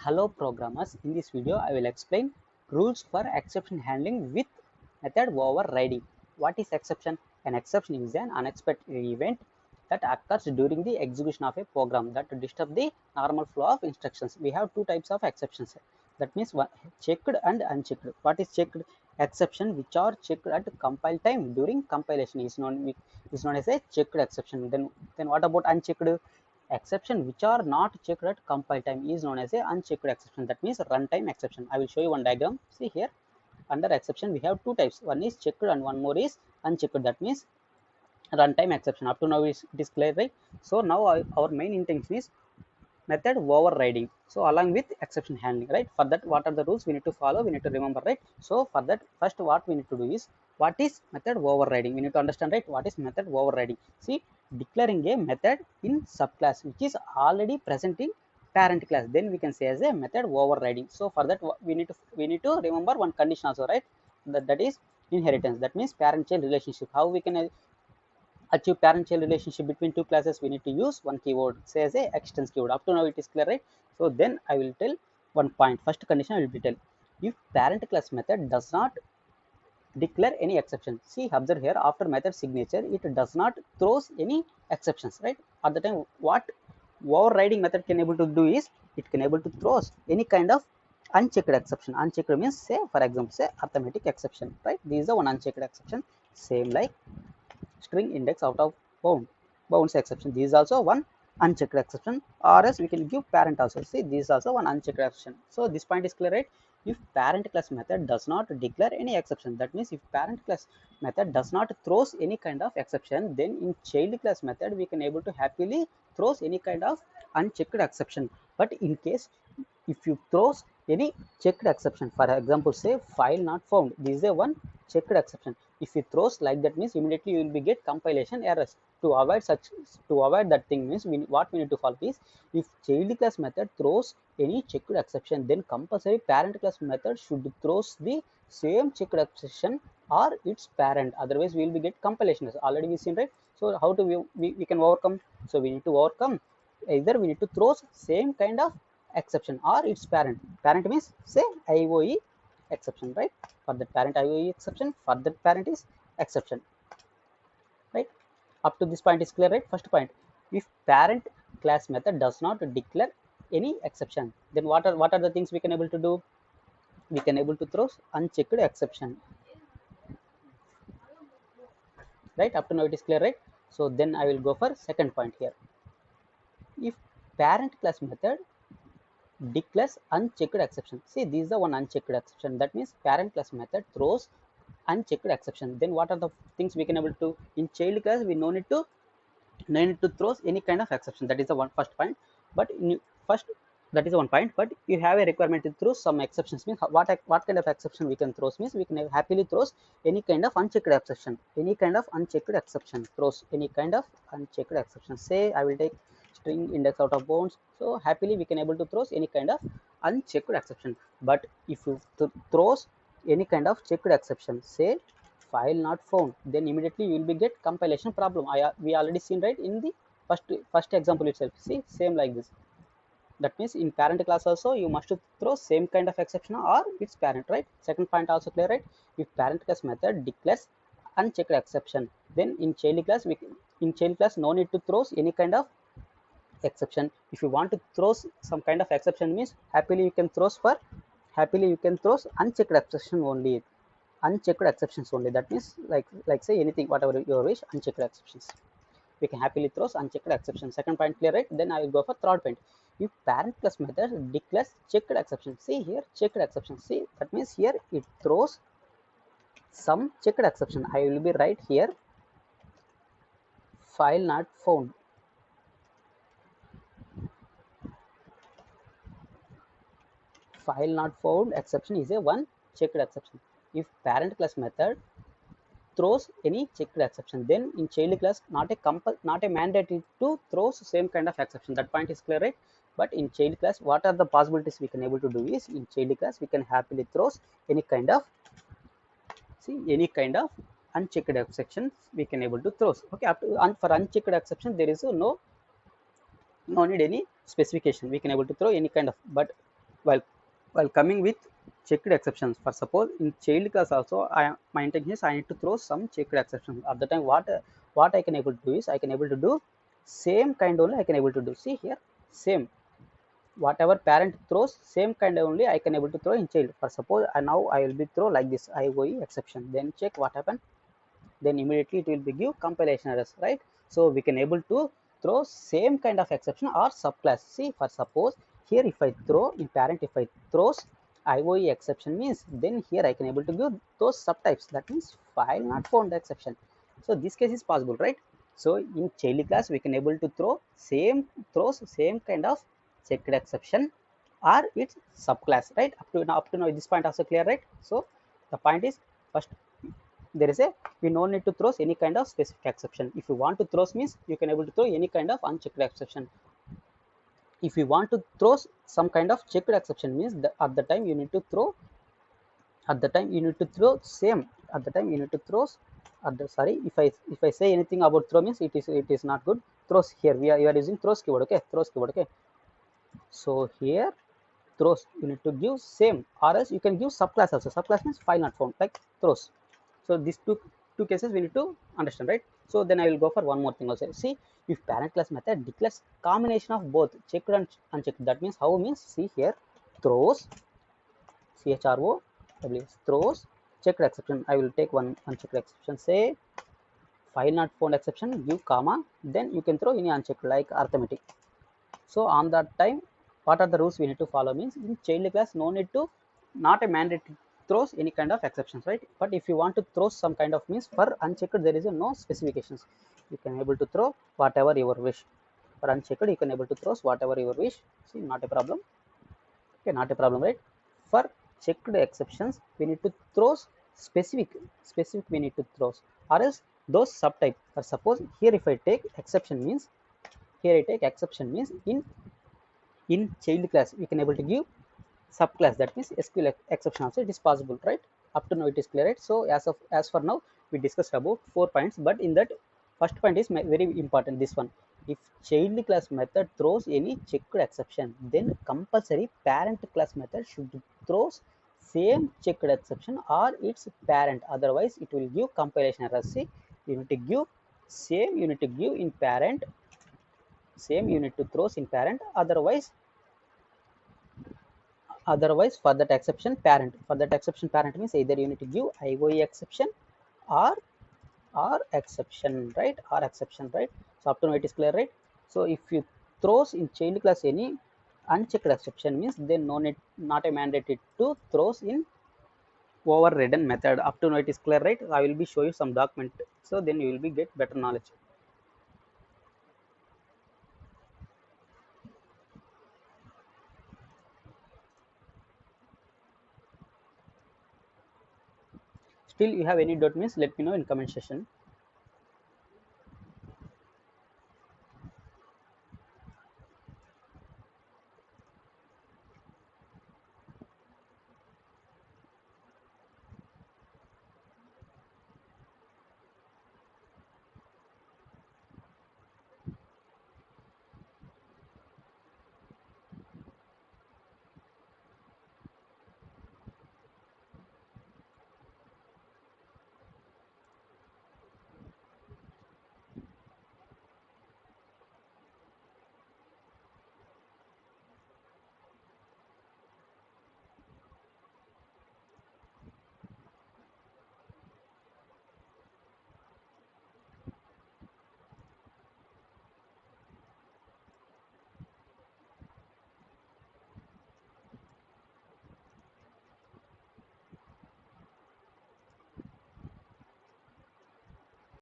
Hello programmers, in this video I will explain rules for exception handling with method overriding. What is exception? An exception is an unexpected event that occurs during the execution of a program that disturb the normal flow of instructions. We have two types of exceptions. That means one, checked and unchecked. What is checked? Exception which are checked at compile time during compilation is known as a checked exception. Then what about unchecked? Exception which are not checked at compile time is known as a unchecked exception. That means runtime exception. I will show you one diagram. See here, under exception we have two types. One is checked and one more is unchecked. That means runtime exception. Up to now it is clear, right? So now our main intention is method overriding. So along with exception handling, right? For that, what are the rules we need to follow? We need to remember, right? So for that, first what we need to do is, what is method overriding? We need to understand, right? What is method overriding? See, declaring a method in subclass which is already present in parent class, then we can say as a method overriding. So for that, we need to remember one condition also, right? That is inheritance. That means parent child relationship. How we can achieve parent-child relationship between two classes, we need to use one keyword, say as a extends keyword. Up to now it is clear, right? So then I will tell one point. First condition I will be tell, if parent class method does not declare any exception. See, observe here, after method signature it does not throws any exceptions, right? At the time, what overriding method can able to do is, it can able to throws any kind of unchecked exception. Unchecked means, say for example, say arithmetic exception, right? This is the one unchecked exception. Same like string index out of bounds exception. This is also one unchecked exception, or else we can give parent also. See, this is also one unchecked exception. So this point is clear, right? If parent class method does not declare any exception, that means if parent class method does not throws any kind of exception, then in child class method we can able to happily throws any kind of unchecked exception. But in case if you throws any checked exception, for example, say file not found, this is a one checked exception. If you throws like that, means immediately you will be get compilation errors. To avoid that thing, means what we need to follow is, if child class method throws any checked exception, then compulsory parent class method should throws the same checked exception or its parent, otherwise we will be get compilation errors. Already we seen, right? So how do we can overcome? So we need to overcome, either we need to throw same kind of exception or its parent. Parent means, say IOE exception, right? For that parent IOE exception, for that parent is exception, right? Up to this point is clear, right? First point, if parent class method does not declare any exception, then what are the things we can able to do? We can able to throw unchecked exception, right? Up to now it is clear, right? So then I will go for second point here. If parent class method declares unchecked exception. See, this is the one unchecked exception. That means parent class method throws unchecked exception. Then what are the things we can able to, in child class we no need to throw any kind of exception. That is the one first point. But in first, that is one point. But you have a requirement to throw some exceptions. Means what kind of exception we can throw? Means we can happily throws any kind of unchecked exception. Any kind of unchecked exception throws any kind of unchecked exception. Say I will take string index out of bounds. So happily we can able to throws any kind of unchecked exception. But if you throws any kind of checked exception, say file not found, then immediately you will be get compilation problem. We already seen, right, in the first example itself. See, same like this. That means in parent class also you must throw same kind of exception or its parent, right? Second point also clear, right? If parent class method declares unchecked exception, then in child class no need to throw any kind of exception. If you want to throw some kind of exception, means happily you can throw unchecked exception only. Unchecked exceptions only. That means like say anything, whatever your wish, unchecked exceptions. We can happily throw unchecked exceptions. Second point clear, right? Then I will go for third point. If parent plus method declares checked exception, see here checked exception. See, that means here it throws some checked exception. I will be right here, file not found. File not found exception is a one checked exception. If parent class method throws any checked exception, then in child class not a mandatory to throw same kind of exception. That point is clear, right? But in child class, what are the possibilities we can able to do is, in child class we can happily throws any kind of, see, any kind of unchecked exceptions we can able to throw. Okay, up to, for unchecked exception there is no need any specification. We can able to throw any kind of, but while while coming with checked exceptions. For suppose in child class also, my intention is I need to throw some checked exceptions. At the time, what I can able to do is I can able to do same kind only I can able to do. See here, same whatever parent throws, same kind only I can able to throw in child. For suppose now I will be throw like this IOE exception, then check what happened, then immediately it will be give compilation errors, right? So we can able to throw same kind of exception or subclass. See, for suppose here if I throw in parent, if I throws IOE exception means, then here I can able to give those subtypes, that means file not found exception. So this case is possible, right? So in child class we can able to throws same kind of checked exception or its subclass, right? Up to now this point also clear, right? So the point is, first there is a, we no need to throw any kind of specific exception. If you want to throw means you can able to throw any kind of unchecked exception. If you want to throw some kind of checked exception means at the time you need to throw, at the time you need to throw same, at the time you need to throw at the, sorry, if I say anything about throw means it is not good. Throws, here we are using throws keyword, okay, throws keyword, okay. So here throws you need to give same, or else you can give subclass also. Subclass means file not found, like throws. So these two cases we need to understand, right? So then I will go for one more thing also. See, if parent class method declares combination of both checked and unchecked, that means how means, see here, throws chrows throws checked exception. I will take one unchecked exception, say file not found exception, give comma, then you can throw any unchecked like arithmetic. So on that time, what are the rules we need to follow means, in child class no need to, not a mandate throws any kind of exceptions, right? But if you want to throw some kind of means, for unchecked there is a no specifications. You can able to throw whatever your wish. For unchecked you can able to throw whatever your wish. See, not a problem. Okay, not a problem, right? For checked exceptions we need to throw specific we need to throw, or else those subtype. For suppose here if I take exception means, here I take exception means, in child class we can able to give subclass, that means SQL exception also it is possible, right? Up to now it is clear, right? So as for now we discussed about 4 points, but in that first point is very important, this one. If child class method throws any checked exception, then compulsory parent class method should throws same checked exception or its parent, otherwise it will give compilation error. See, you need to give same, you need to give in parent, same you need to throws in parent, otherwise for that exception parent, for that exception parent means either you need to give IOE exception or exception, right? Or exception, right? So up to now it is clear, right? So if you throws in child class any unchecked exception means, then no need, not a mandate to throws in overridden method. Up to now it is clear, right? I will be show you some document, so then you will be get better knowledge. Still you have any doubt means let me know in comment section.